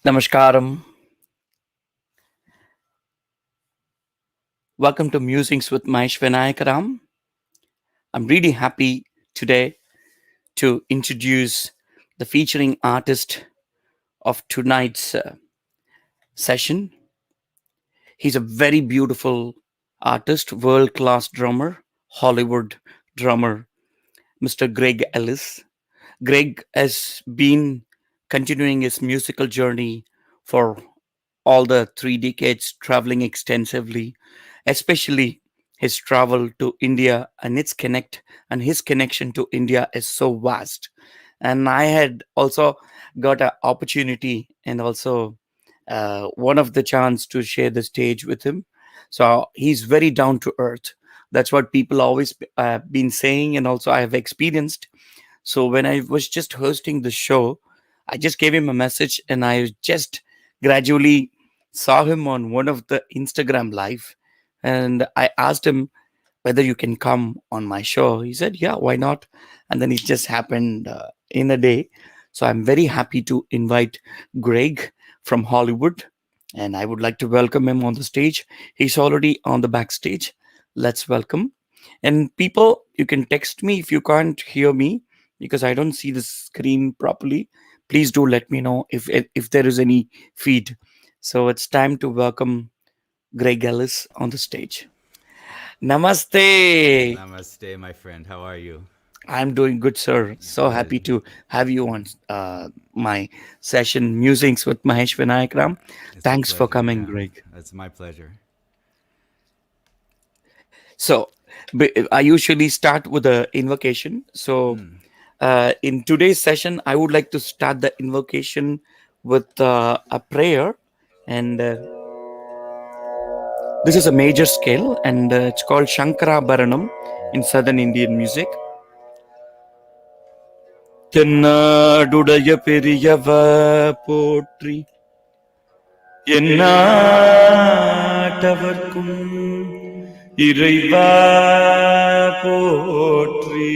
Namaskaram. Welcome to Musings with Mahesh Vinayakram. I'm really happy today to introduce the featuring artist of tonight's session. He's a very beautiful artist, world class drummer, Hollywood drummer, Mr. Greg Ellis. Greg has been continuing his musical journey for all the 3 decades, traveling extensively, especially his travel to India and his connection to India is so vast. And I had also got an opportunity and also one of the chance to share the stage with him. So he's very down to earth. That's what people always been saying, and also I have experienced. So when I was just hosting the show, I just gave him a message and I just gradually saw him on one of the Instagram live. And I asked him whether you can come on my show. He said, yeah, why not? And then it just happened in a day. So I'm very happy to invite Greg from Hollywood. And I would like to welcome him on the stage. He's already on the backstage. Let's welcome. And people, you can text me if you can't hear me because I don't see the screen properly. Please do let me know if there is any feed. So it's time to welcome Greg Ellis on the stage. Namaste. Namaste, my friend. How are you? I'm doing good, sir. So Good. happy to have you on my session, Musings with Mahesh Vinayakram. It's a Thanks for pleasure. coming, Yeah, Greg. it's my pleasure. So, I usually start with the invocation. So, Mm. in today's session, I would like to start the invocation with a prayer. And this is a major scale, and it's called Shankara Bharanam in southern Indian music. தென்னாடுடைய பெரியவ போற்றி எந்நாட்டவர்க்கும் இறைவா போற்றி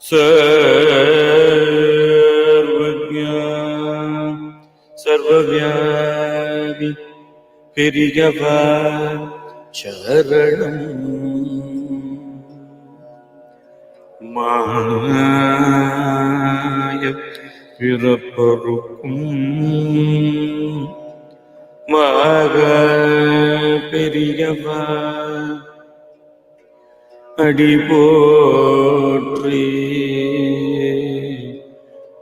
சர்வஜா சர்வவியாபி பெரியவ சரணம் மாய பிறப்பருக்கும் மக பெரியவா அடி போற்றி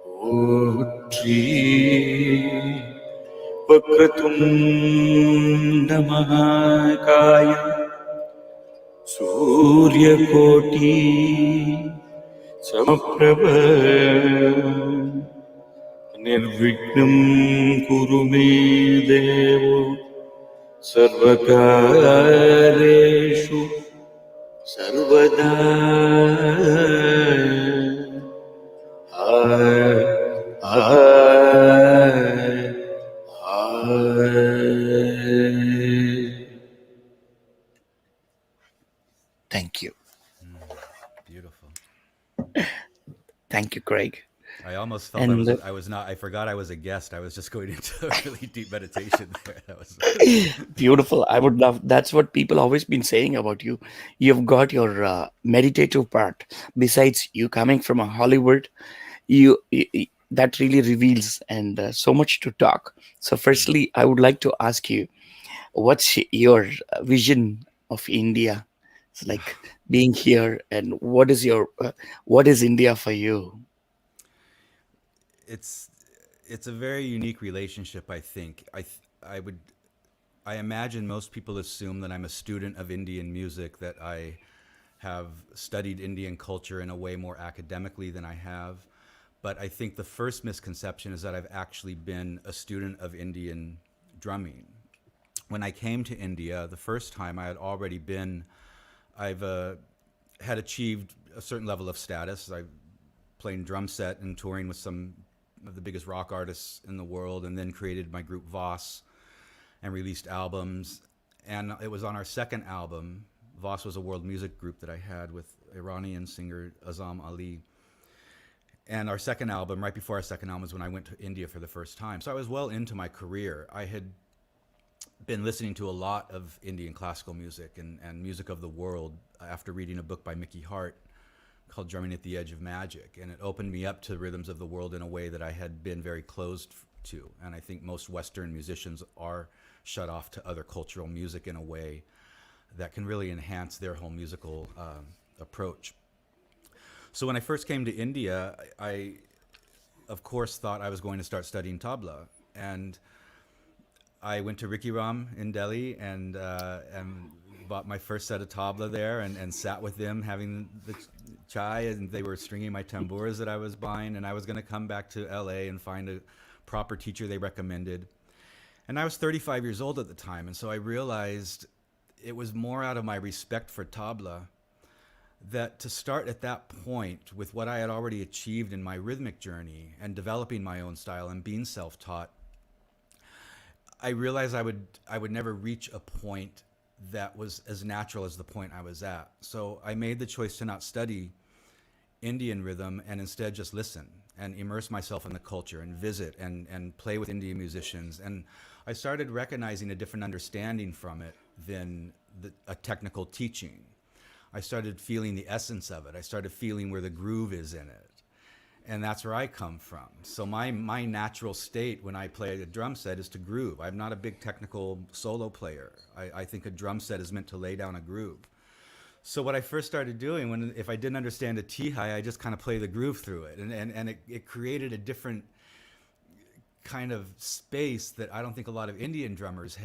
போற்றி வக்ரதுண்ட மகாகாய சூரியகோட்டி समप्रभ निर्विघ्नं कुरु मे देव सर्वकारेषु सर्वदा Thank you. Beautiful. Thank you, Craig. I almost felt And I was not. I forgot I was a guest. I was just going into a really deep meditation there. That was. beautiful. I would love. That's what people always been saying about you. You've got your meditative part. Besides you coming from a Hollywood, that really reveals and so much to talk. So, Mm. firstly, I would like to ask you, what's your vision of India? It's like being here, and what is India for you? It's it's a very unique relationship. I think. I would. I imagine most people assume that I'm a student of Indian music. That I have studied Indian culture in a way more academically than I have. But I think the first misconception is that I've actually been a student of Indian drumming. When I came to India the first time, I've had achieved a certain level of status. I playing drum set and touring with some of the biggest rock artists in the world, and then created my group Voss and released albums. And it was on our second album. Voss was a world music group that I had with Iranian singer Azam Ali. And our second album, right before our second album, was when I went to India for the first time. So I was well into my career. I had been listening to a lot of Indian classical music and music of the world after reading a book by Mickey Hart called Drumming at the Edge of Magic. And it opened me up to rhythms of the world in a way that I had been very closed to. And I think most Western musicians are shut off to other cultural music in a way that can really enhance their whole musical approach. So when I first came to India, I of course thought I was going to start studying tabla. And I went to Ricky Ram in Delhi and bought my first set of tabla there and sat with them having the chai, and they were stringing my tambours that I was buying, and I was going to come back to LA and find a proper teacher they recommended. And I was 35 years old at the time, and so I realized it was more out of my respect for tabla that to start at that point with what I had already achieved in my rhythmic journey and developing my own style and being self-taught, I realized I would never reach a point that was as natural as the point I was at. So I made the choice to not study Indian rhythm and instead just listen and immerse myself in the culture and visit and play with Indian musicians. And I started recognizing a different understanding from it than a technical teaching. I started feeling the essence of it. I started feeling where the groove is in it. And that's where I come from. So my natural state when I play a drum set is to groove. I'm not a big technical solo player. I think a drum set is meant to lay down a groove. So what I first started doing, if I didn't understand a T-high, I just kind of play the groove through it. And it created a different kind of space that I don't think a lot of Indian drummers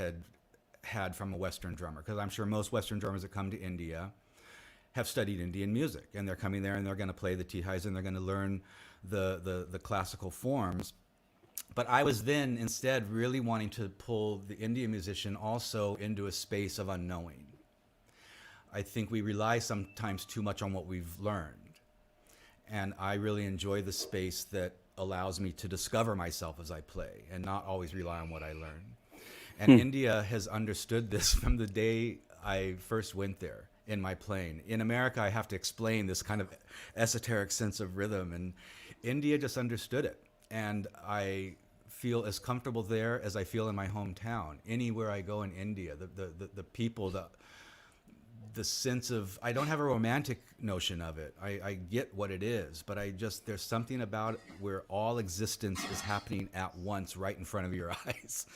had from a Western drummer. Because I'm sure most Western drummers that come to India have studied Indian music, and they're coming there and they're going to play the T-highs and they're going to learn the classical forms. But I was then instead really wanting to pull the Indian musician also into a space of unknowing. I think we rely sometimes too much on what we've learned. And I really enjoy the space that allows me to discover myself as I play and not always rely on what I learn. And India has understood this from the day I first went there in my playing. In America, I have to explain this kind of esoteric sense of rhythm, and India just understood it. And I feel as comfortable there as I feel in my hometown. Anywhere I go in India, the people, the sense of, I don't have a romantic notion of it. I get what it is, but there's something about it where all existence is happening at once right in front of your eyes.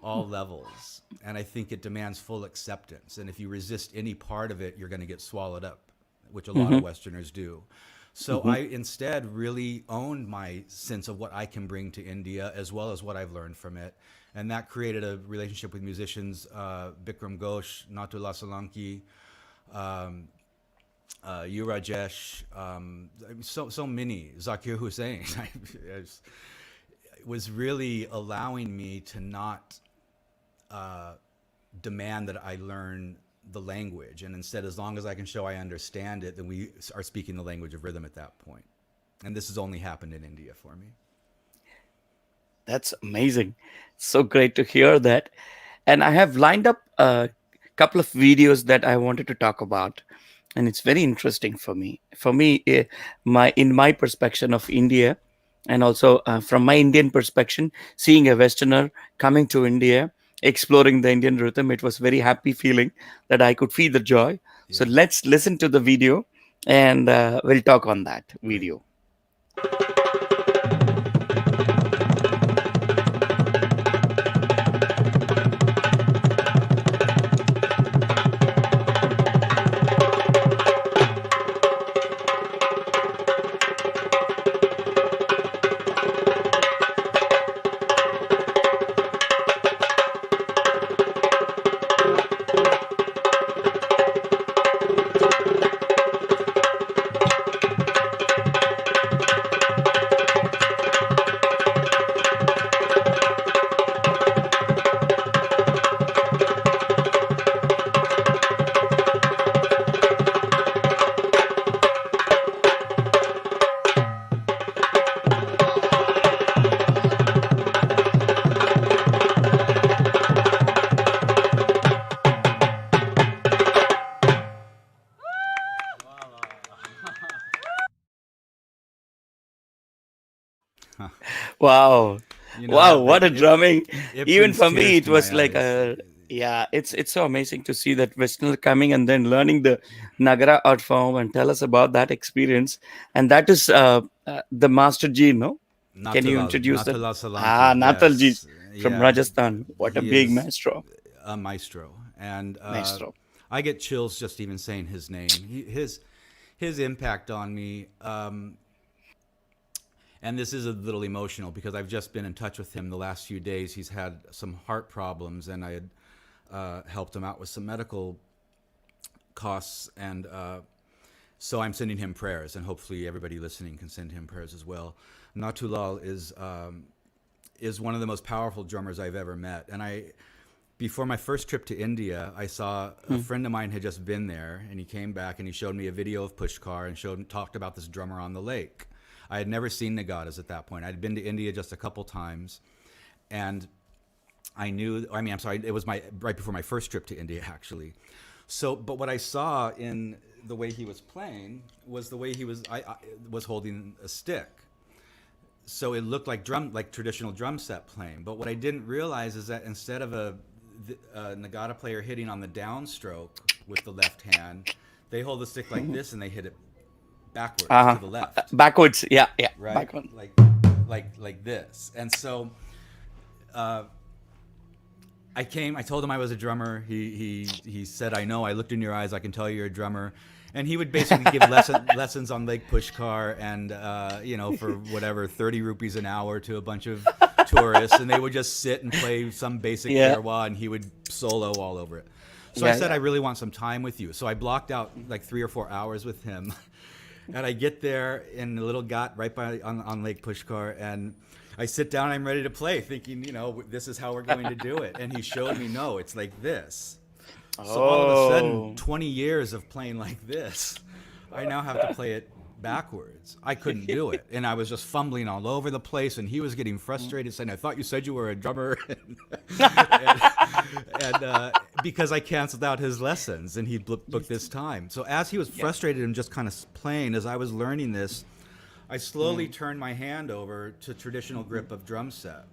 All levels. And I think it demands full acceptance. And if you resist any part of it, you're going to get swallowed up, which a lot of Westerners do. So I instead really owned my sense of what I can bring to India as well as what I've learned from it. And that created a relationship with musicians, Bikram Ghosh, Natullah Solanki, Yurajesh, so many, Zakir Hussain. Was really allowing me to not demand that I learn the language, and instead, as long as I can show I understand it, then we are speaking the language of rhythm at that point. And this has only happened in India for me. That's amazing. So great to hear that. And I have lined up a couple of videos that I wanted to talk about. And it's very interesting for me. For me, in my perspective of India, and also from my Indian perspective, seeing a Westerner coming to India, exploring the Indian rhythm, it was very happy feeling that I could feel the joy. Yeah. So let's listen to the video and we'll talk on that video. Wow. You know Wow, that what a drumming. it Even brings for me, tears it to was my like eyes. a, yeah, it's so amazing to see that Westerner coming and then learning the Nagara art form and tell us about that experience. And that is the Master G, no? Can you introduce that? Natalal Ah, Salanki, Natal Ji yes, from yeah, Rajasthan. What a he big is maestro. a maestro, and Maestro. I get chills just even saying his name. His impact on me, and this is a little emotional because I've just been in touch with him the last few days. He's had some heart problems, and I had helped him out with some medical costs, and so I'm sending him prayers, and hopefully everybody listening can send him prayers as well. Natulal is one of the most powerful drummers I've ever met, and before my first trip to India, I saw a friend of mine had just been there, and he came back and he showed me a video of Pushkar and talked about this drummer on the lake. I had never seen Nagadas at that point. I'd been to India just a couple times, and I knew. I mean, I'm sorry. It was my right before my first trip to India, actually. So, but what I saw in the way he was playing was the way I was holding a stick. So it looked like traditional drum set playing. But what I didn't realize is that instead of a Nagata player hitting on the downstroke with the left hand, they hold the stick like this and they hit it backwards Uh-huh. to the left, Backwards. Yeah, yeah. right? Backward. Like this. And so uh, I told him I was a drummer. He said, I know. I looked in your eyes. I can tell you're a drummer. And he would basically give lessons on Lake Pushkar, and for whatever 30 rupees an hour to a bunch of tourists, and they would just sit and play some basic Yeah. Kherwa, and he would solo all over it. So I Yeah, said, yeah. I really want some time with you. So I blocked out like 3 or 4 hours with him, and I get there in a little ghat right on Lake Pushkar, and I sit down. I'm ready to play, thinking, this is how we're going to do it. And he showed me, no, it's like this. So all of a sudden, Oh. 20 years of playing like this, I now have to play it backwards. I couldn't do it. And I was just fumbling all over the place, and he was getting frustrated, saying, I thought you said you were a drummer. and because I canceled out his lessons, and he booked this time. So as he was frustrated and just kind of playing, as I was learning this, I slowly turned my hand over to traditional grip of drum set.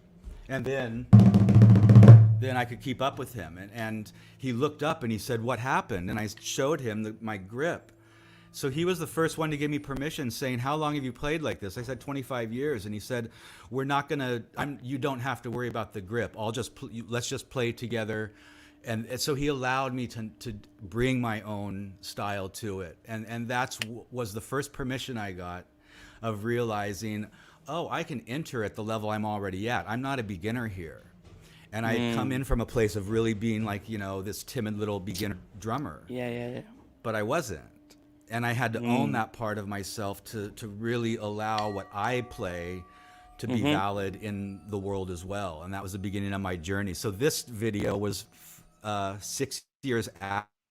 And then I could keep up with him. And he looked up and he said, what happened? And I showed him my grip. So he was the first one to give me permission, saying, how long have you played like this? I said, 25 years. And he said, we're not going to, you don't have to worry about the grip. Let's just play together. And so he allowed me to bring my own style to it. And that's was the first permission I got of realizing, oh, I can enter at the level I'm already at. I'm not a beginner here. And I had come in from a place of really being like, this timid little beginner drummer. Yeah, yeah, yeah. But I wasn't. And I had to own that part of myself to really allow what I play to be valid in the world as well. And that was the beginning of my journey. So this video was 6 years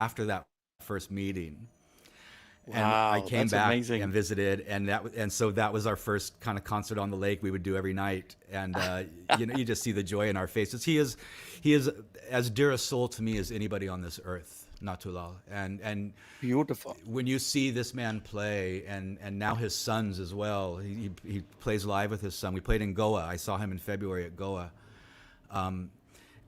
after that first meeting. And I Wow, came that's back amazing. and visited, and so that was our first kind of concert on the lake we would do every night. And you just see the joy in our faces. He is as dear a soul to me as anybody on this earth, Natulal. And Beautiful. when you see this man play, and now his sons as well, he plays live with his son. We played in Goa. I saw him in February at Goa.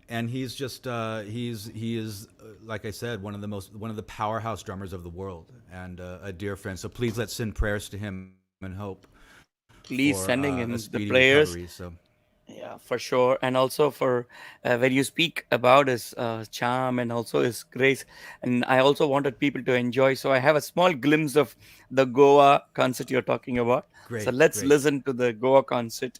And he's just he is like I said, one of the powerhouse drummers of the world, and a dear friend. So please let's send prayers to him and hope Please for sending a him the speedy prayers. recovery. So Yeah, for sure. And also for when you speak about his charm and also his grace. And I also wanted people to enjoy. So I have a small glimpse of the Goa concert you're talking about. So great, let's great. listen to the Goa concert.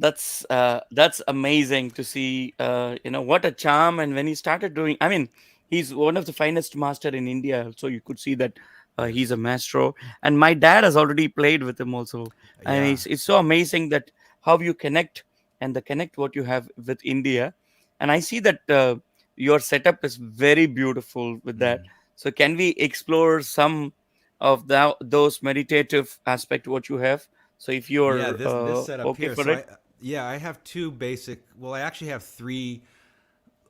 That's amazing to see. What a charm. And when he started doing, I mean, he's one of the finest master in India. So you could see that he's Yes. a maestro. And my dad has already played with him also. And Yeah. it's so amazing that how you connect and the connect what you have with India. And I see that your setup is very beautiful with that. Mm. So can we explore some of those meditative aspect what you have? So if Yeah, you're this setup okay here. for So it. I have two basic. Well, I actually have three.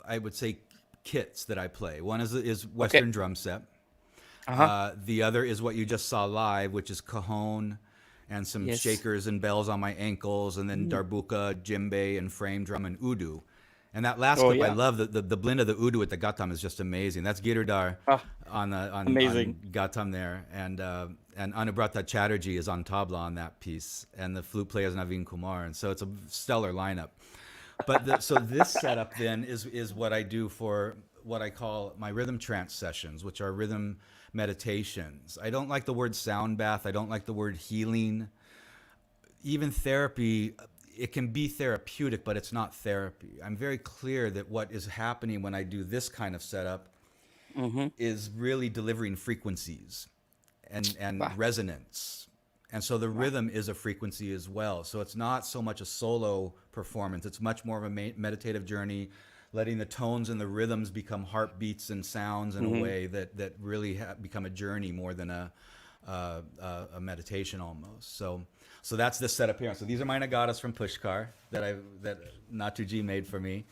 I would say kits that I play. One is Okay. Western drum set. Uh-huh. The other is what you just saw live, which is cajon and some Yes. shakers and bells on my ankles, and then Mm. darbuka, djembe, and frame drum and udu. And that last Oh clip, I yeah. love the blend of the udu with the gatam is just amazing. That's Girdhar Ah, on amazing. gatam there, and Anubrata Chatterjee is on tabla on that piece, and the flute player is Naveen Kumar, and so it's a stellar lineup. So this setup then is what I do for what I call my rhythm trance sessions, which are rhythm meditations. I don't like the word sound bath. I don't like the word healing. Even therapy, it can be therapeutic, but it's not therapy. I'm very clear that what is happening when I do this kind of setup Mm-hmm. is really delivering frequencies and Wow. resonance. And so the Wow. rhythm is a frequency as well. So it's not so much a solo performance. It's much more of a meditative journey, letting the tones and the rhythms become heartbeats and sounds in a Mm-hmm. way that really become a journey more than a meditation almost. So that's this setup here. So these are my Nagatas from Pushkar that Natuji made for me.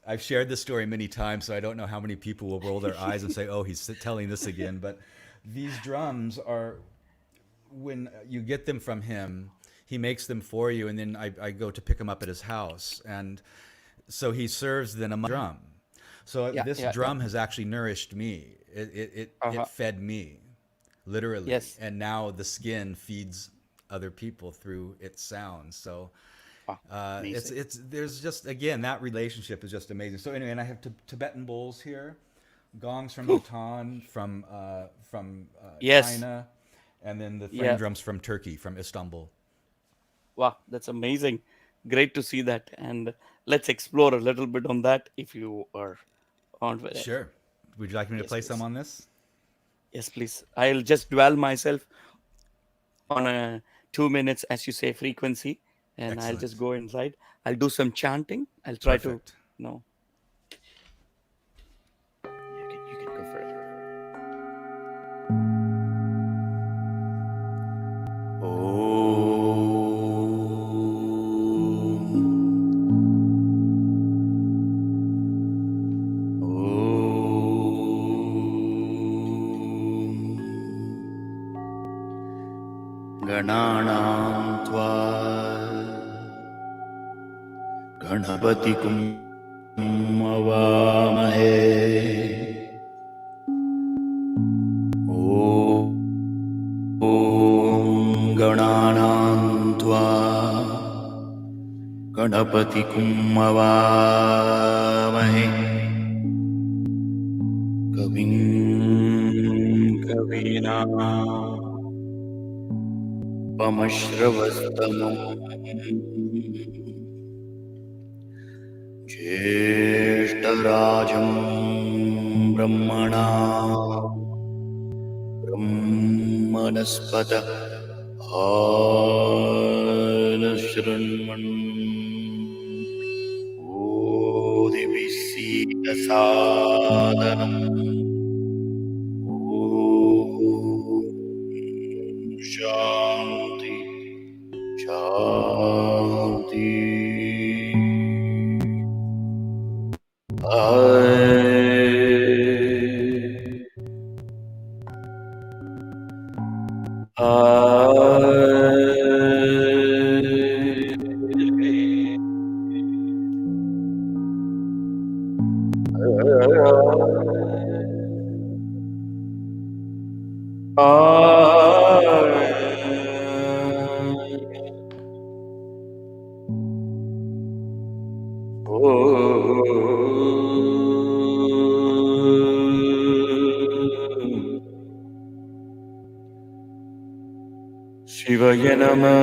I've shared this story many times, so I don't know how many people will roll their eyes and say, "Oh, he's telling this again." But these drums are when you get them from him, he makes them for you, and then I go to pick them up at his house, and so he serves them a drum. So Yeah. this Yeah. Yeah. drum has actually nourished me. It Uh-huh. fed me, literally, Yes. and now the skin feeds other people through its sounds. So Wow. Amazing. it's there's just again that relationship is just amazing. So anyway, and I have Tibetan bowls here, gongs from Whew. Bhutan, from Yes. China, and then the frame Yeah. drums from Turkey, from Istanbul. Wow. That's amazing. Great to see that. And let's explore a little bit on that if you are on with it. Sure. Would you like me to Yes, play some please. on this? Yes, please. I'll just dwell myself on a 2 minutes, as you say, frequency, and I'll just Excellent. go inside. I'll do some chanting. I'll try to, Perfect. you know, you can go for it. गणानां त्वा गणपतिकुं अवामहे ॐ गणानां त्वा गणपतिकुं अवामहे कविं कवीनामुपमश्रवस्तमम् ज्येष्ठराजं ब्रह्मणा ब्रह्मणस्पत आनशृण्वन् ओदिभिस्सीदसादनम् ॐ शान्ति शान्ति Shivaya Nama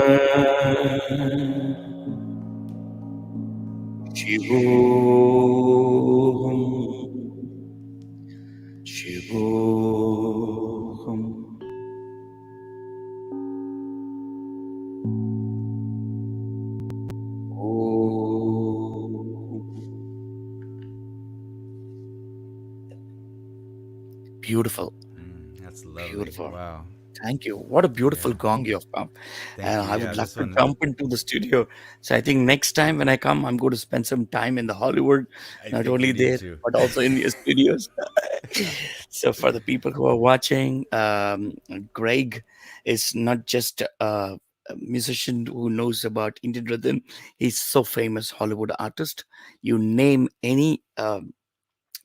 Shivoham Shivoham Om. Beautiful, That's lovely. beautiful. Wow. Thank you. What a beautiful Yeah. gong you have come. Thank And you. I Yeah. would love This to one, jump into the studio. So I think next time when I come, I'm going to spend some time in the Hollywood, I not think you only need there, to. but also in your studios. So for the people who are watching, Greg is not just a musician who knows about Indian rhythm. He's so famous Hollywood artist. You name any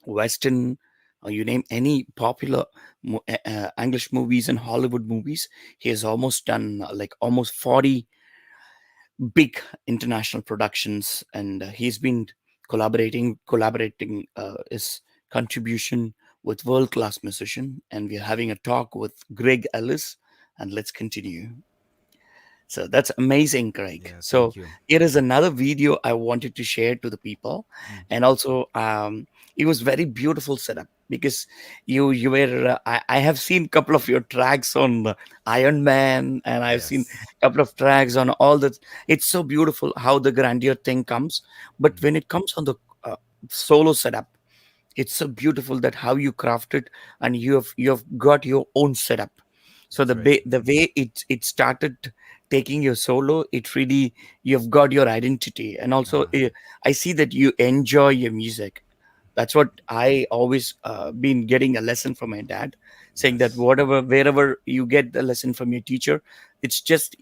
Western, or you name any popular English movies and Hollywood movies, he has almost done like almost 40 big international productions, and he's been collaborating his contribution with world class musician. And we're having a talk with Greg Ellis, and let's continue. So that's amazing, Craig. Yeah. So Thank you. here is another video I wanted to share to the people, Mm. and also it was very beautiful setup because you were I have seen a couple of your tracks on Iron Man, and I've seen Yes. a couple of tracks on all that. It's so beautiful how the grandeur thing comes, but Mm. when it comes on the uh, solo setup, it's so beautiful that how you crafted, and you have got your own setup. So That's right. the way it started taking your solo, it really, you've got your identity. And also I see that you enjoy your music. That's what I always been getting a lesson from my dad, saying that Yes. whatever, wherever you get the lesson from your teacher, it's just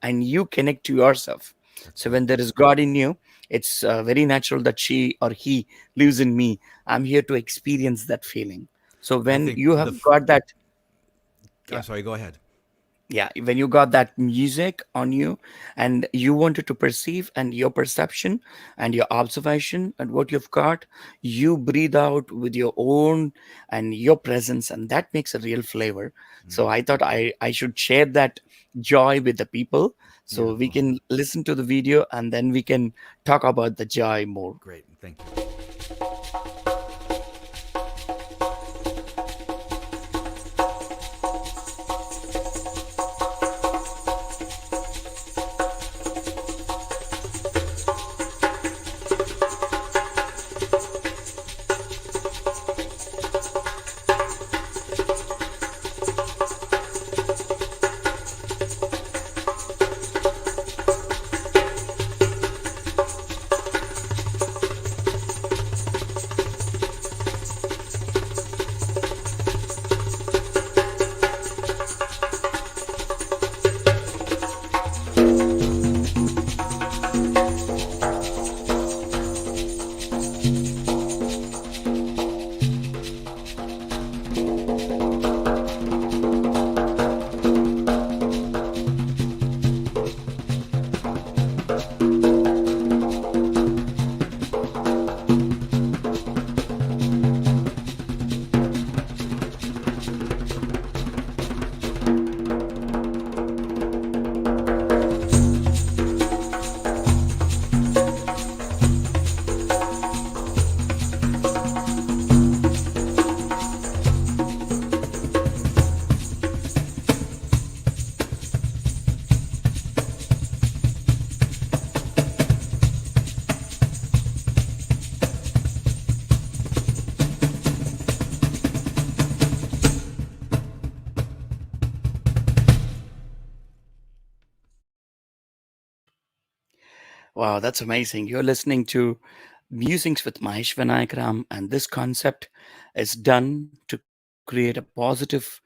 and you connect to yourself. That's So right. when there is God in you, it's very natural that she or he lives in me. I'm here to experience that feeling. So I when think you have got that, I'm yeah, sorry. Go ahead. yeah, when you got that music on you, and you wanted to perceive, and your perception and your observation and what you've got, you breathe out with your own and your presence, and that makes a real flavor. So Mm. I thought I should share that joy with the people, so we Beautiful. can listen to the video and then we can talk about the joy more. Great. Thank you. Wow, that's amazing. You're listening to Musings with Mahesh Vinayakram, and this concept is done to create a positive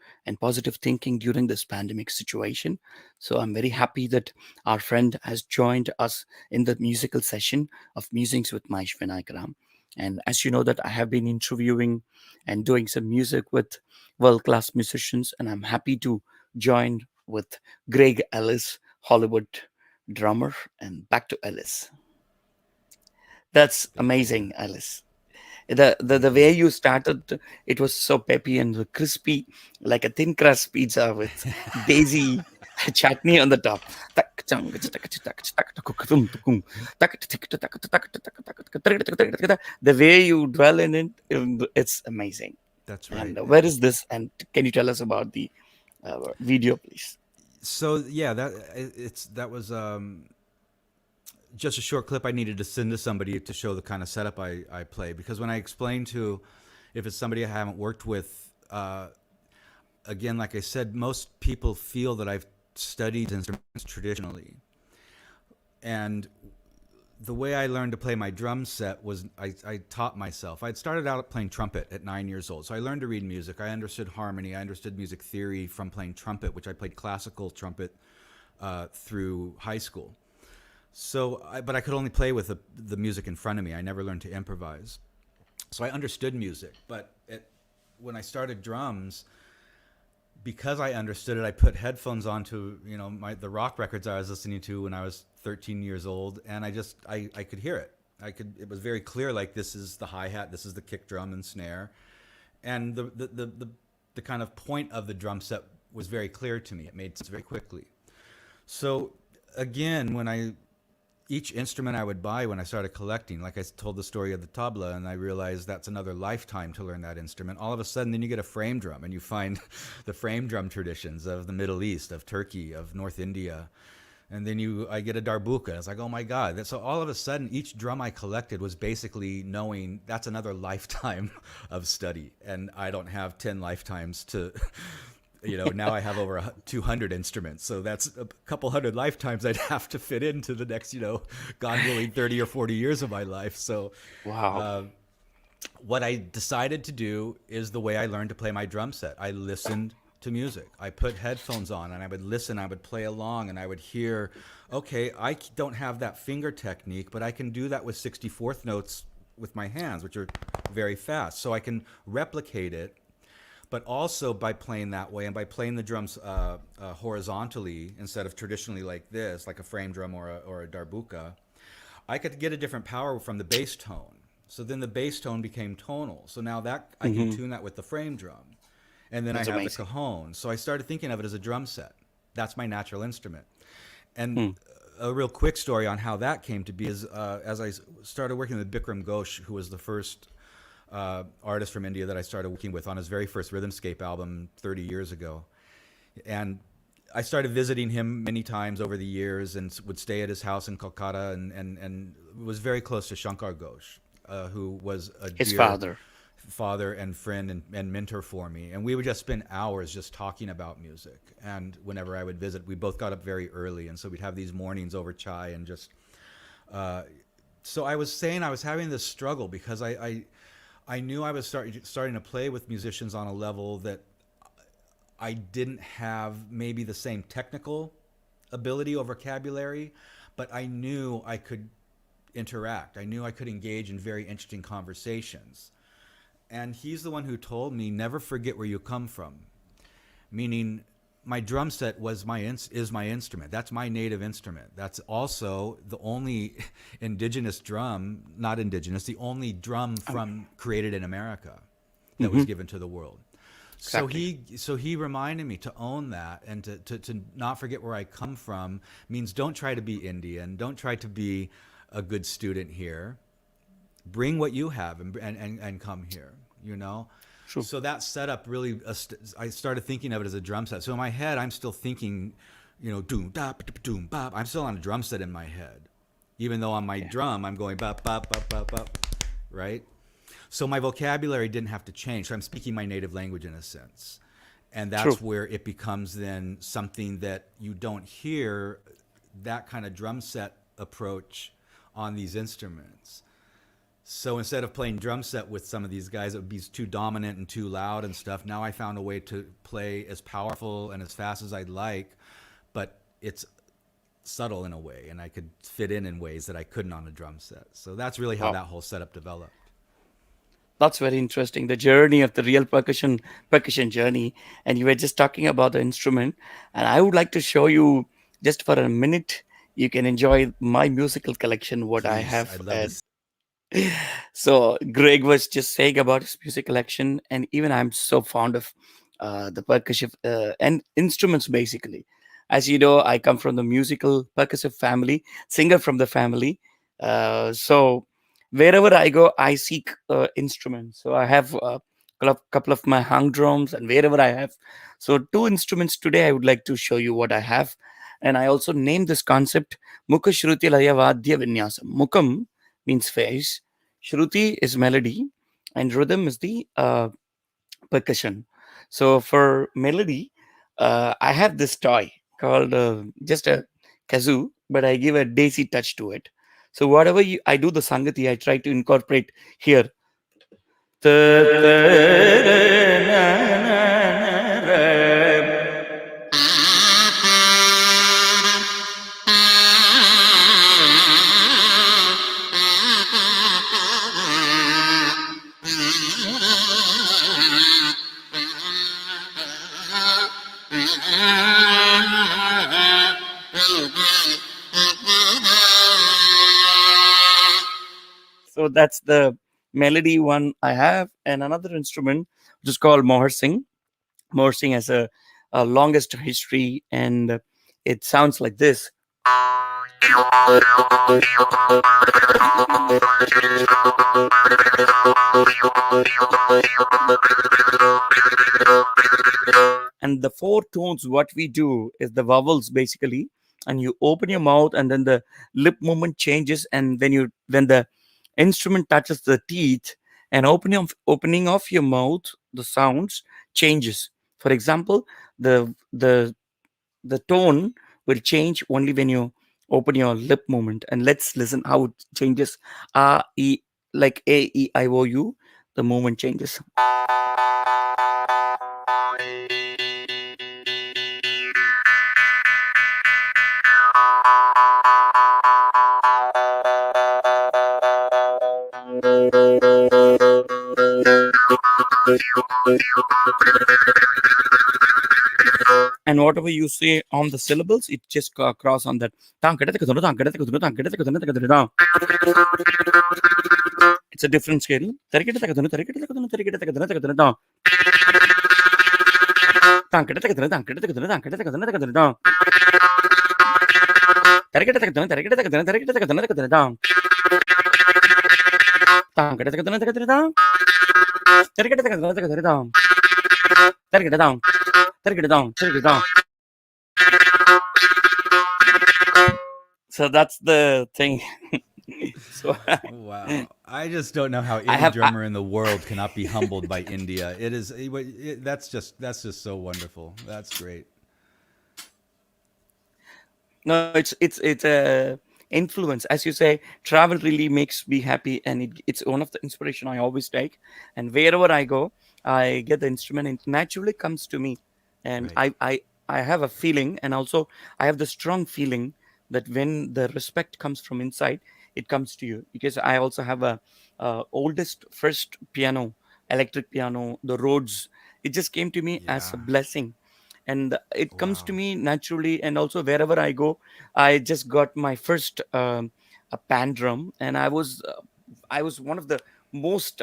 thinking during this pandemic situation. So I'm very happy that our friend has joined us in the musical session of Musings with Mahesh Vinayakram. And as you know that I have been interviewing and doing some music with world-class musicians, and I'm happy to join with Greg Ellis, Hollywood drummer. And back to Ellis. That's Thank you. amazing, Alice. The Thank you. way you started, it was so peppy and crispy, like a thin crust pizza with daisy. chutney on the top. The way you dwell in it, it's amazing. That's And right. where is this? And can you tell us about the video, please? So yeah, that was just a short clip I needed to send to somebody to show the kind of setup I play, because when I explain to, if it's somebody I haven't worked with, again, like I said, most people feel that I've studied instruments traditionally, and the way I learned to play my drum set was I taught myself. I'd started out playing trumpet at 9 years old, so I learned to read music. I understood harmony. I understood music theory from playing trumpet, which I played classical trumpet through high school. But I could only play with the music in front of me. I never learned to improvise. So I understood music, but when I started drums, because I understood it, I put headphones onto the rock records I was listening to when I was 13 years old, and I could hear it. It was very clear. Like, this is the hi hat, this is the kick drum and snare, and the kind of point of the drum set was very clear to me. It made sense very quickly. So again, each instrument I would buy when I started collecting, like I told the story of the tabla, and I realized that's another lifetime to learn that instrument. All of a sudden, then you get a frame drum, and you find the frame drum traditions of the Middle East, of Turkey, of North India. And then I get a darbuka. It's like, oh my God. So all of a sudden, each drum I collected was basically knowing that's another lifetime of study. And I don't have 10 lifetimes to now I have over 200 instruments. So that's a couple hundred lifetimes I'd have to fit into the next, God willing, 30 or 40 years of my life. So Wow. what I decided to do is the way I learned to play my drum set. I listened to music. I put headphones on and I would listen, I would play along, and I would hear, okay, I don't have that finger technique, but I can do that with 64th notes with my hands, which are very fast. So I can replicate it, but also by playing that way and by playing the drums horizontally instead of traditionally like this, like a frame drum or a darbuka, I could get a different power from the bass tone. So then the bass tone became tonal. So now that I can Hmm. tune that with the frame drum. And then I That's have the amazing. cajon. So I started thinking of it as a drum set. That's my natural instrument. And Hmm. a real quick story on how that came to be is as I started working with Bikram Ghosh, who was the first artist from India that I started working with on his very first Rhythmscape album 30 years ago. And I started visiting him many times over the years and would stay at his house in Kolkata and was very close to Shankar Ghosh, who was a His dear father. father and friend and mentor for me. And we would just spend hours just talking about music. And whenever I would visit, we both got up very early. And so we'd have these mornings over chai and just. So I was saying I was having this struggle because I knew I was starting to play with musicians on a level that I didn't have maybe the same technical ability or vocabulary, but I knew I could interact. I knew I could engage in very interesting conversations. And he's the one who told me, never forget where you come from. Meaning, my drum set is my instrument. That's my native instrument. That's also the only indigenous drum, not indigenous, the only drum from created in America that was Hmm. given to the world. Exactly. So he reminded me to own that and to not forget where I come from. Means don't try to be Indian. Don't try to be a good student here. Bring what you have and come here, you know? True. So that setup really, I started thinking of it as a drum set. So in my head, I'm still thinking, doom, da, doom, bop. I'm still on a drum set in my head. Even though on my Yeah. drum, I'm going bop, bop, bop, bop, bop, right? So my vocabulary didn't have to change. So I'm speaking my native language in a sense. And True. that's where it becomes then something that you don't hear that kind of drum set approach on these instruments. So instead of playing drum set with some of these guys, it would be too dominant and too loud and stuff. Now I found a way to play as powerful and as fast as I'd like, but it's subtle in a way, and I could fit in ways that I couldn't on a drum set. So that's really how Wow. that whole setup developed. That's very interesting. The journey of the real percussion journey. And you were just talking about the instrument. And I would like to show you just for a minute. You can enjoy my musical collection, what I Please, have. I'd love to. So Greg was just saying about his music collection, and even I'm so fond of the percussion and instruments basically. As you know, I come from the musical percussive family, singer from the family. So wherever I go, I seek instruments. So I have a couple of my hung drums, and wherever I have. So two instruments today, I would like to show you what I have. And I also named this concept Mukha Shruti Laya Vadya Vinyasam. Mukham means face, Shruti is melody, and rhythm is the percussion. So for melody, I have this toy called just a kazoo, but I give a daisy touch to it. So whatever I do the sangati, I try to incorporate here. So that's the melody one I have, and another instrument which is called Moharsing. Moharsing has a longest history, and it sounds like this. And the four tones, what we do is the vowels basically, and you open your mouth, and then the lip movement changes, and when the instrument touches the teeth and opening of your mouth, the sounds changes. For example, the the the tone will change only when you open your lip movement. And let's listen how it changes. E, like A E I O U, the movement changes. And whatever you say on the syllables, it just cross on that. It's a different scale. So that's the thing. So Wow. I just don't know how I any have drummer in the world cannot be humbled by India. That's just so wonderful. That's great. no, it's a influence, as you say. Travel really makes me happy, and it's one of the inspiration I always take. And wherever I go, I get the instrument. It naturally comes to me, and Right. I have a feeling, and also I have the strong feeling that when the respect comes from inside, it comes to you. Because I also have a oldest first piano, electric piano, the Rhodes. It just came to me as a Yeah. blessing, and it comes to Wow. me naturally. And also wherever I go, I just got my first a pan drum, and I was one of the most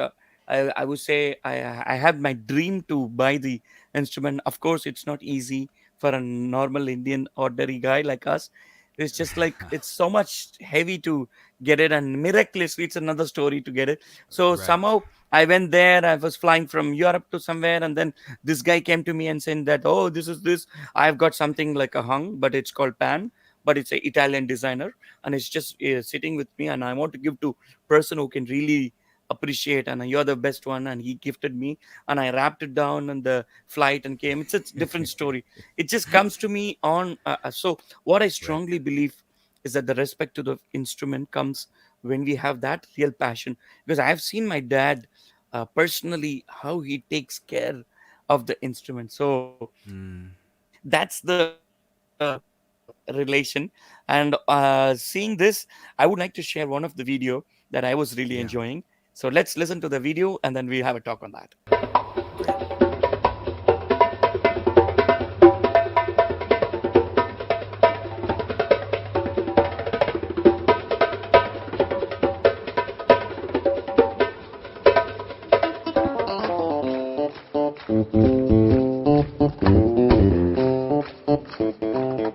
I would say I had my dream to buy the instrument. Of course, it's not easy for a normal Indian ordinary guy like us. It's just like it's so much heavy to get it, and miraculously, it's another story to get it. So Right. somehow I went there. I was flying from Europe to somewhere, and then this guy came to me and said that, oh, this is this. I've got something like a hung, but it's called pan, but it's a Italian designer, and it's just sitting with me, and I want to give to person who can really appreciate, and you're the best one. And he gifted me, and I wrapped it down on the flight and came. It's a different story. It just comes to me on so what I Right. strongly believe is that the respect to the instrument comes when we have that real passion. Because I have seen my dad personally how he takes care of the instrument. So Mm. that's the relation. And seeing this, I would like to share one of the video that I was really Yeah. enjoying. So let's listen to the video, and then we have a talk on that. Great.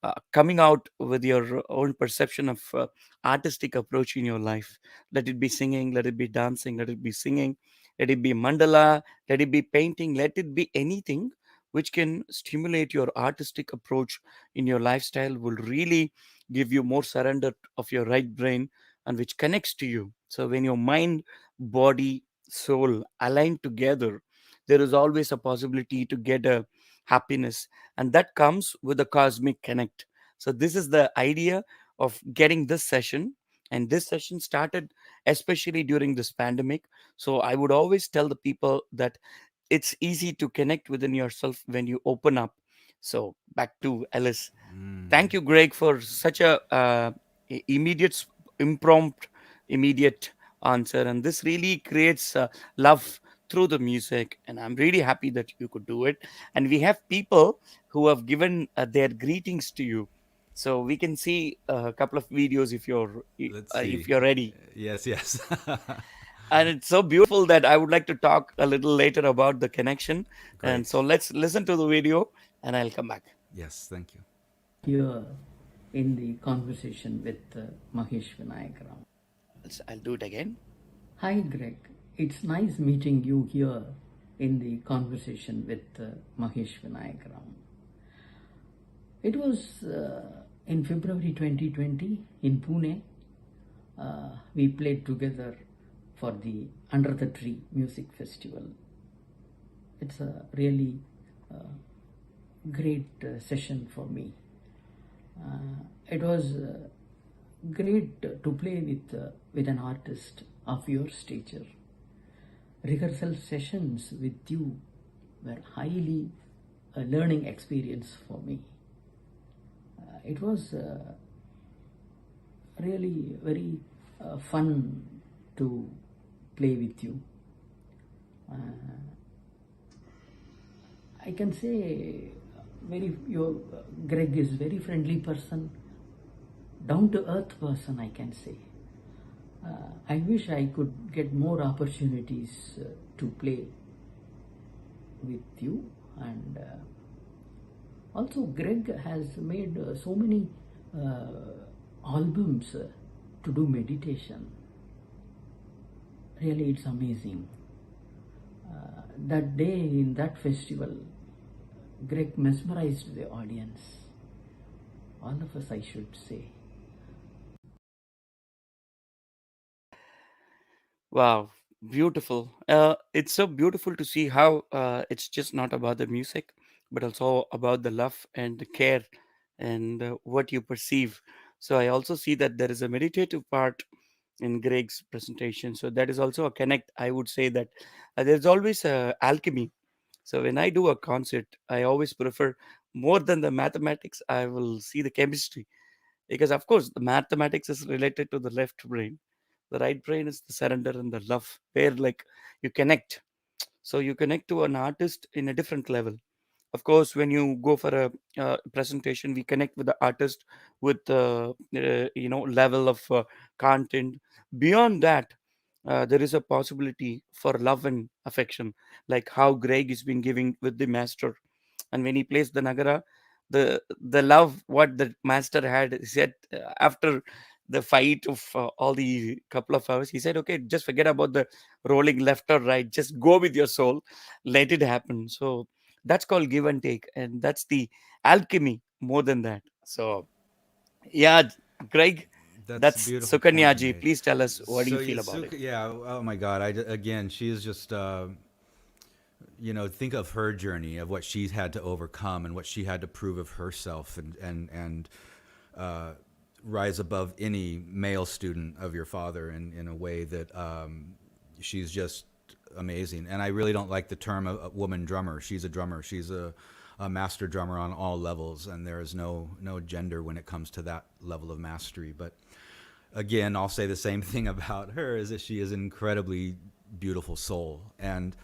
coming out with your own perception of artistic approach in your life. Let it be singing, let it be dancing, let it be singing, let it be mandala, let it be painting, let it be anything which can stimulate your artistic approach in your lifestyle will really give you more surrender of your right brain, and which connects to you. So when your mind, body, soul align together, there is always a possibility to get a happiness, and that comes with the cosmic connect. So this is the idea of getting this session, and this session started especially during this pandemic. So I would always tell the people that it's easy to connect within yourself when you open up. So back to Ellis. Thank you, Greg, for such a immediate, impromptu, immediate answer, and this really creates love through the music. And I'm really happy that you could do it. And we have people who have given their greetings to you, so we can see a couple of videos Let's if see. you're ready. Yes, yes. And it's so beautiful that I would like to talk a little later about the connection. And so Great. let's listen to the video, and I'll come back. Yes, thank you. Here in the conversation with Mahesh Vinayakram. I'll do it again. Hi Greg, it's nice meeting you here in the conversation with Mahesh Vinayakram. It was in February 2020 in Pune. We played together for the Under the Tree Music Festival. It's a really great session for me. It was great to play with an artist of your stature. Rehearsal sessions with you were highly a learning experience for me. It was really very fun to play with you. I can say Greg is very friendly person, down to earth person, I can say. I wish I could get more opportunities to play with you, and also Greg has made so many albums to do meditation. Really, it's amazing. That day in that festival, Greg mesmerized the audience. All of us, I should say. Wow, beautiful. It's so beautiful to see how it's just not about the music, but also about the love and the care and what you perceive. So I also see that there is a meditative part in Greg's presentation. So that is also a connect. I would say that there's always a alchemy. So when I do a concert, I always prefer more than the mathematics. I will see the chemistry, because of course the mathematics is related to the left brain. The right brain is the surrender and the love, where like you connect. So you connect to an artist in a different level. Of course, when you go for a presentation, we connect with the artist with level of content. Beyond that, there is a possibility for love and affection, like how Greg has been giving with the master. And when he plays the nagara, the love what the master had, he said, after the fight of all the couple of hours, he said, okay, just forget about the rolling left or right, just go with your soul, let it happen. So that's called give and take, and that's the alchemy more than that. So yeah, Greg, That's a that's beautiful point you Sukanyaji. made. Please tell us, what do So you feel about it? Yeah. Oh my God. Again, she is just. Think of her journey of what she's had to overcome and what she had to prove of herself, and rise above any male student of your father in a way that she's just amazing. And I really don't like the term a woman drummer. She's a drummer. She's a master drummer on all levels, and there is no gender when it comes to that level of mastery. But again, I'll say the same thing about her, is that she is an incredibly beautiful soul. And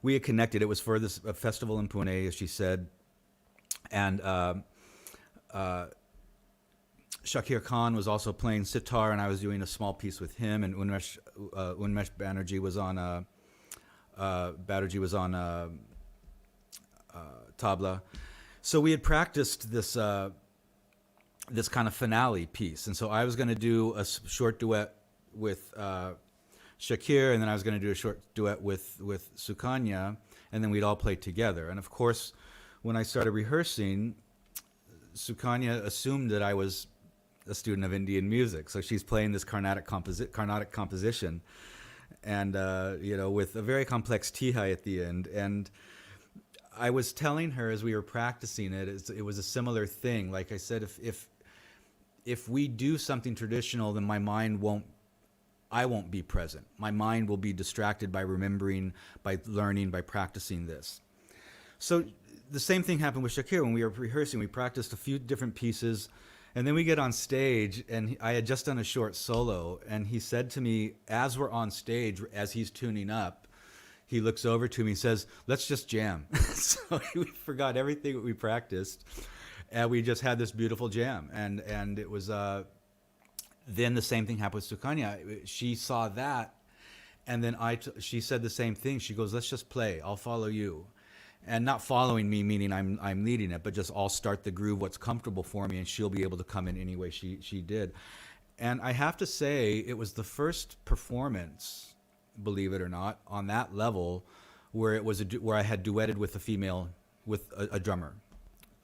we had connected. It was for this a festival in Pune, as she said, and Shakir Khan was also playing sitar, and I was doing a small piece with him. And Unmesh Banerjee was on tabla. So we had practiced this this kind of finale piece. And so I was going to do a short duet with Shakir, and then I was going to do a short duet with Sukanya, and then we'd all play together. And of course, when I started rehearsing, Sukanya assumed that I was a student of Indian music, so she's playing this Carnatic composition, and with a very complex tihai at the end. And I was telling her as we were practicing it, it was a similar thing. Like I said, if we do something traditional, then I won't be present. My mind will be distracted by remembering, by learning, by practicing this. So the same thing happened with Shakir. When we were rehearsing, we practiced a few different pieces, and then we get on stage, and I had just done a short solo, and he said to me, as we're on stage, as he's tuning up, he looks over to me and says, "Let's just jam." So we forgot everything that we practiced, and we just had this beautiful jam. And it was, then the same thing happened with Sukanya. She saw that, and then she said the same thing. She goes, "Let's just play. I'll follow you." And not following me, meaning I'm leading it, but just I'll start the groove, what's comfortable for me, and she'll be able to come in any way she did. And I have to say, it was the first performance, believe it or not, on that level, where it was where I had duetted with a drummer,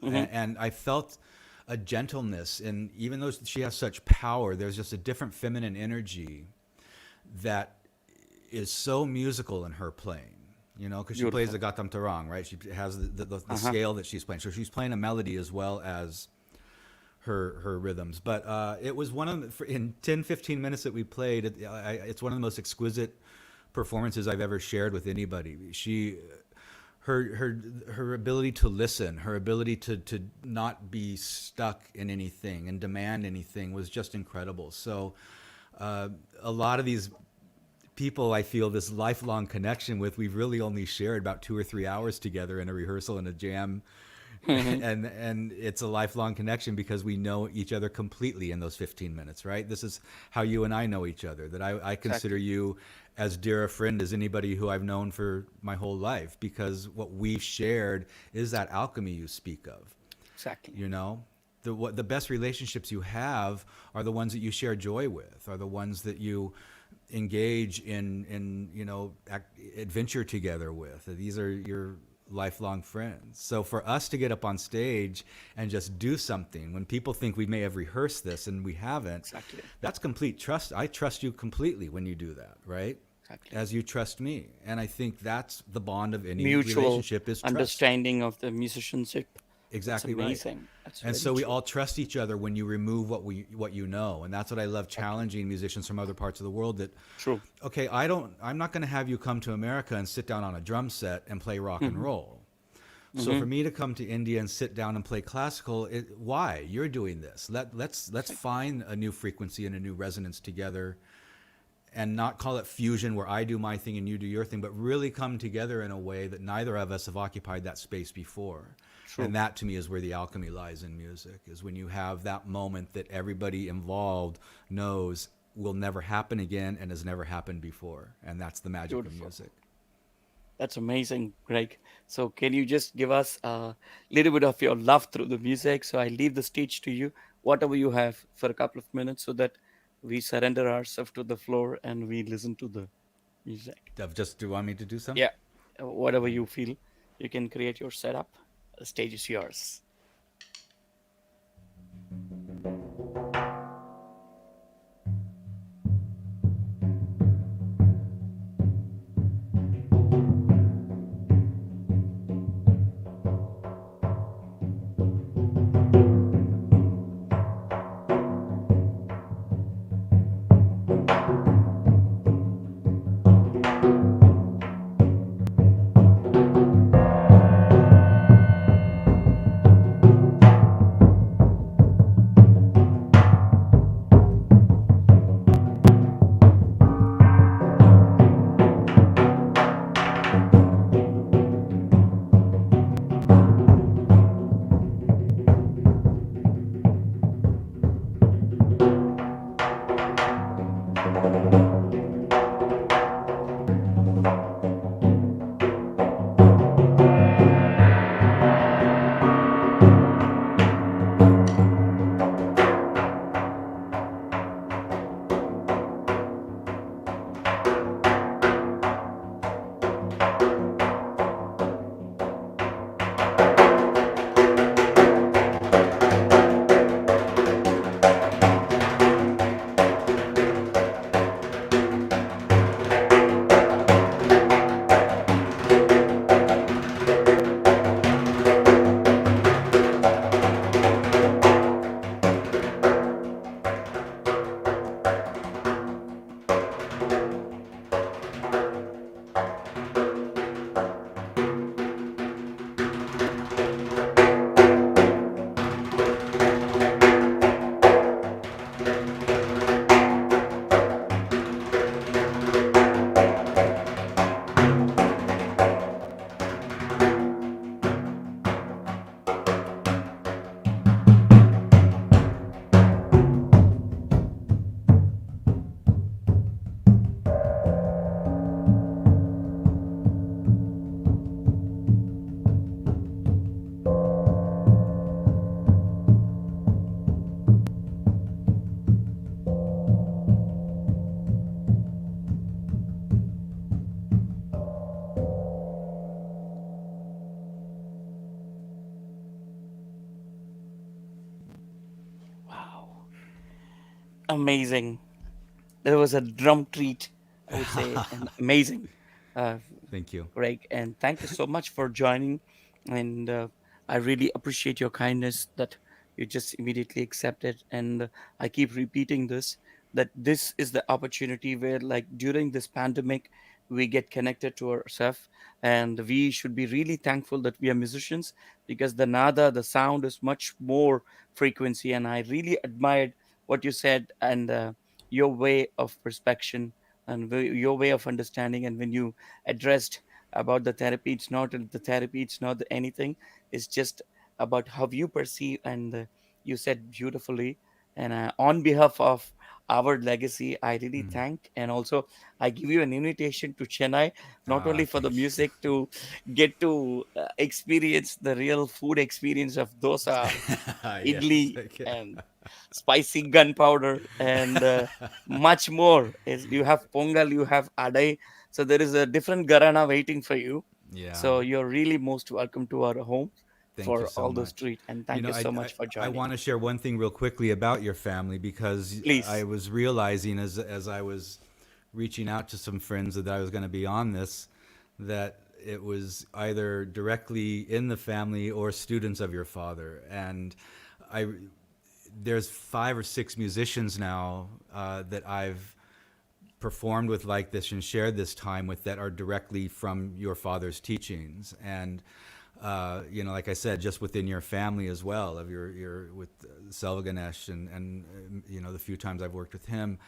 and I felt a gentleness, and even though she has such power, there's just a different feminine energy that is so musical in her playing. Because she plays the Gatam Tarang, right? She has the scale that she's playing. So she's playing a melody as well as her rhythms. But it was in 10, 15 minutes that we played, it's one of the most exquisite performances I've ever shared with anybody. Her ability to listen, her ability to not be stuck in anything and demand anything was just incredible. So a lot of these people I feel this lifelong connection with, we've really only shared about 2 or 3 hours together in a rehearsal and a jam. And it's a lifelong connection because we know each other completely in those 15 minutes, right? This is how you and I know each other, that I consider you as dear a friend as anybody who I've known for my whole life, because what we've shared is that alchemy you speak of. Exactly. The best relationships you have are the ones that you share joy with, are the ones that you engage in adventure together with. These are your lifelong friends. So for us to get up on stage and just do something when people think we may have rehearsed this and we haven't, Exactly. That's complete trust. I trust you completely when you do that, right? Exactly. As you trust me. And I think that's the bond of any Mutual relationship, is trust. understanding of the musicianship. Exactly. That's amazing. Right. That's And very so we true. all trust each other when you remove what you know. And that's what I love, challenging musicians from other parts of the world, that, True. okay, I'm not going to have you come to America and sit down on a drum set and play rock and roll. So for me to come to India and sit down and play classical, why? You're doing this. Let's find a new frequency and a new resonance together, and not call it fusion where I do my thing and you do your thing, but really come together in a way that neither of us have occupied that space before. True. And that, to me, is where the alchemy lies in music, is when you have that moment that everybody involved knows will never happen again and has never happened before. And that's the magic Beautiful. of music. That's amazing, Greg. So can you just give us a little bit of your love through the music? So I leave the stage to you, whatever you have, for a couple of minutes, so that we surrender ourselves to the floor and we listen to the music. Do you want me to do something? Yeah, whatever you feel, you can create your setup. The stage is yours. amazing. There was a drum treat, I would say, and amazing. Uh, Thank you. Greg, and thank you so much for joining. And I really appreciate your kindness that you just immediately accepted. And I keep repeating this, that this is the opportunity where, like, during this pandemic, we get connected to ourselves, and we should be really thankful that we are musicians, because the nada, the sound is much more frequency. And I really admired what you said, and your way of perspection, and your way of understanding. And when you addressed about the therapy, it's not the therapy, it's not anything, it's just about how you perceive. And you said beautifully. And on behalf of our legacy, I really Mm. thank. And also, I give you an invitation to Chennai, not only for the Thank music, to get to experience the real food experience of dosa, you. Yes. idli, Okay. and spicy gunpowder, and much more. Is you have pongal, you have adai, so there is a different garana waiting for you. Yeah. So you're really most welcome to our home Thank you for so all those much. treats. And You thank know, you so much for I joining. want to share one thing real quickly about your family, because I Please. was realizing as I was reaching out to some friends that I was going to be on this, that it was either directly in the family or students of your father. And I there's 5 or 6 musicians now that I've performed with like this and shared this time with, that are directly from your father's teachings. And you know, like I said, just within your family as well, of your with Selva Ganesh, and you know, the few times I've worked with him.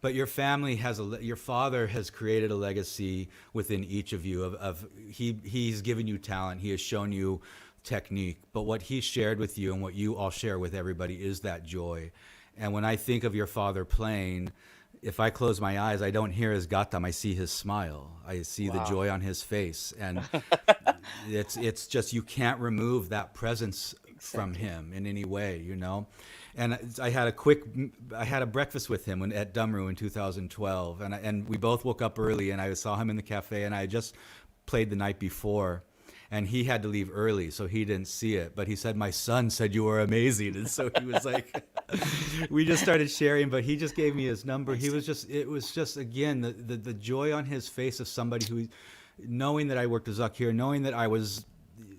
But your family has your father has created a legacy within each of you of he's given you talent, he has shown you technique, but what he shared with you and what you all share with everybody is that joy. And when I think of your father playing, if I close my eyes, I don't hear his gatam, I see his smile, I see the Wow. joy on his face. And it's just, you can't remove that presence from Exactly. him in any way, you know. And I had a breakfast with him at Dumru in 2012, and we both woke up early, and I saw him in the cafe, and I had just played the night before, and he had to leave early, so he didn't see it. But he said, "My son said you were amazing," and so he was like, we just started sharing. But he just gave me his number. Nice. It was just again the joy on his face of somebody who, knowing that I worked with Zakir, knowing that I was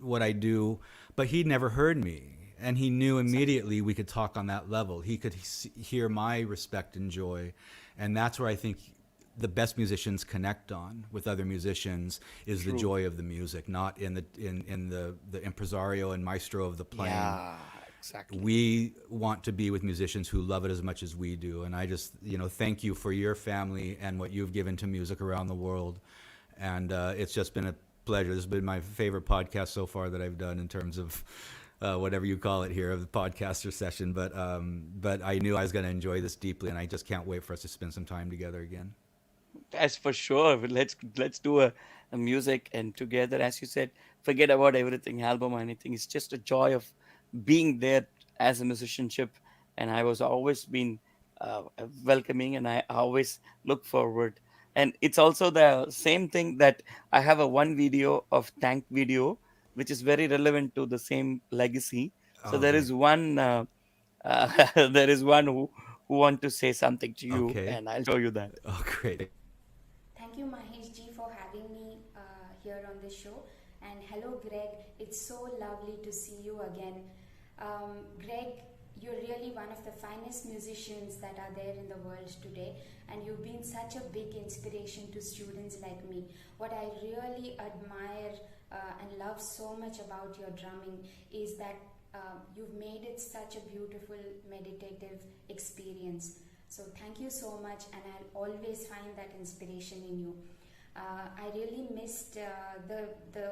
what I do, but he'd never heard me. And he knew immediately we could talk on that level. He could hear my respect and joy. And that's where I think the best musicians connect on with other musicians, is the True. joy of the music, not in the impresario and maestro of the playing. Yeah, exactly. We want to be with musicians who love it as much as we do. And I just, you know, thank you for your family and what you've given to music around the world. And it's just been a pleasure. This has been my favorite podcast so far that I've done, in terms of whatever you call it here, of the podcaster session. But I knew I was going to enjoy this deeply, and I just can't wait for us to spend some time together again. That's for sure. But let's do a music, and together, as you said, forget about everything, album or anything. It's just a joy of being there as a musicianship. And I was always been welcoming, and I always look forward. And it's also the same thing that I have a one video of thank video, which is very relevant to the same legacy. So Oh, there great. is one there is one who want to say something to you, Okay. and I'll show you that. Oh, great. Thank you, Mahesh ji, for having me here on the show. And hello, Greg. It's so lovely to see you again. Greg, you're really one of the finest musicians that are there in the world today, and you've been such a big inspiration to students like me. What I really admire and love so much about your drumming is that you've made it such a beautiful meditative experience. So thank you so much, and I'll always find that inspiration in you. I really missed the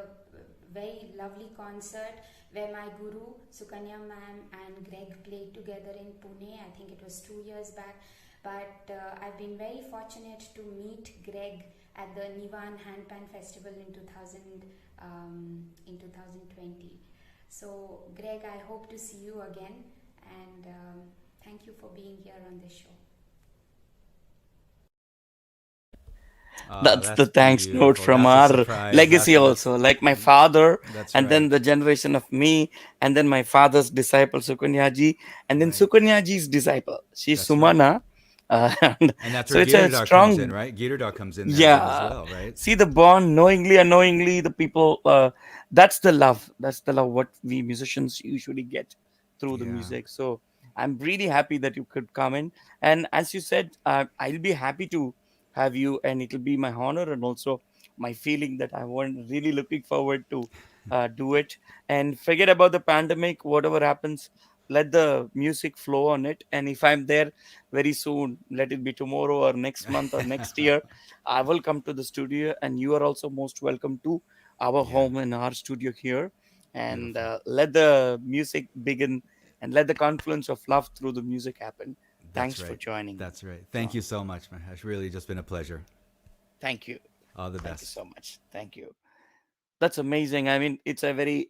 very lovely concert where my guru Sukanya ma'am and Greg played together in Pune. I think it was 2 years back. But I've been very fortunate to meet Greg at the Nivan Handpan Festival in 2020. So Greg, I hope to see you again, and thank you for being here on this show. That's the thanks note beautiful. from That's a our surprise. legacy also, like my father, That's and then right. the generation of me, and then my father's disciple Sukanyaji, and then Right. Sukanyaji's disciple, she's That's right. Sumana. And And that's where so it's a Gator Dog comes in, strong, right? Gator Dog comes in there as yeah. well, right? See the bond, knowingly, unknowingly, the people. That's the love. That's the love. What we musicians usually get through the Yeah, music. So I'm really happy that you could come in. And as you said, I'll be happy to have you, and it'll be my honor and also my feeling that I want really looking forward to do it. And forget about the pandemic. Whatever happens, let the music flow on it. And if I'm there very soon, let it be tomorrow or next month or next year, I will come to the studio, and you are also most welcome to our yeah, home and our studio here. And beautiful. let the music begin, and let the confluence of love through the music happen. That's Thanks for right. joining, That's right. Thank John. you so much, Mahesh. Really, just been a pleasure. Thank you. All the Thank you best. so much. Thank you. That's amazing. I mean, it's a very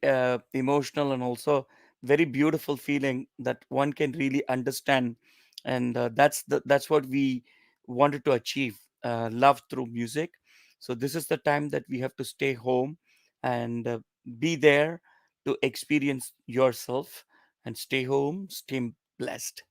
emotional and also very beautiful feeling that one can really understand, and that's what we wanted to achieve. Love through music. So this is the time that we have to stay home and be there to experience yourself, and stay home, stay blessed.